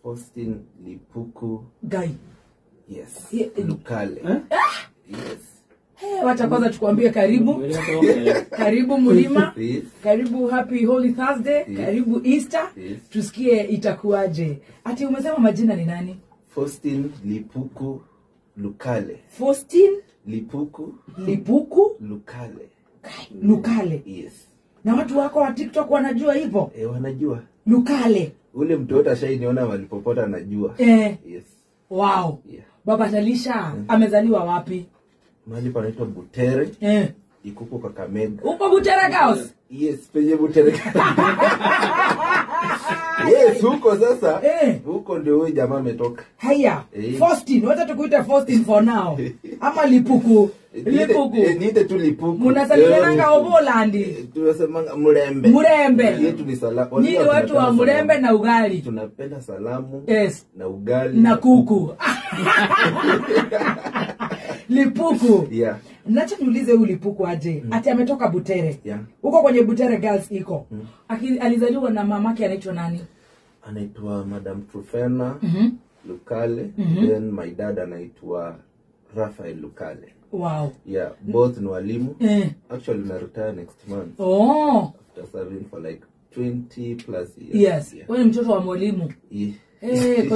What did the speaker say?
Faustin Lipuku. Guy. Yes. Lukale. Yes. Wacha kwanza tukwambie karibu. Karibu Mulima. Yes. Karibu Happy Holy Thursday. Yes. Karibu Easter. Yes. Tusikie itakuaje. Ati umesema majina ni nani? Faustin Lipuku Lukale. Faustin Lipuku Lukale. Lukale. Yes. Na watu wako wa TikTok wanajua hivyo? Wanajua. Lukale. Ule mtoto ashainiona walipopota anajua. Yes. Wow. Yeah. Baba Talisha amezaliwa wapi? Mahali panaitwa Butere. Ikuko Kakamega. Uko Butere House? Yes, penye Butere. Yes, huko sasa. Huko ndio huyo jamaa ametoka. Haya. Faustin, wacha tukuite Faustin for now. Ama Lipuku. Lipuku. Niite tu Lipuku. Munasalimianga Obolandi. Tunasemanga Murembe. Murembe. Yetu ni salamu. Ni watu wa Murembe na ugali. Tunapenda salamu. Yes. Na ugali. Na kuku. Lipuku. Yeah. Nacha niulize huyu Lipuku aje. Ati ametoka Butere. Yeah. Huko kwenye Butere Girls iko. Alizaliwa na mamake anaitwa nani? Anaitwa Madam Trufena Lukale. Then my dad anaitwa Rafael Lukale. Wow. Yeah, both ni walimu. Actually na retire next month. After serving for like 20 plus years. Yes. Wewe mtoto wa mwalimu. Yeah.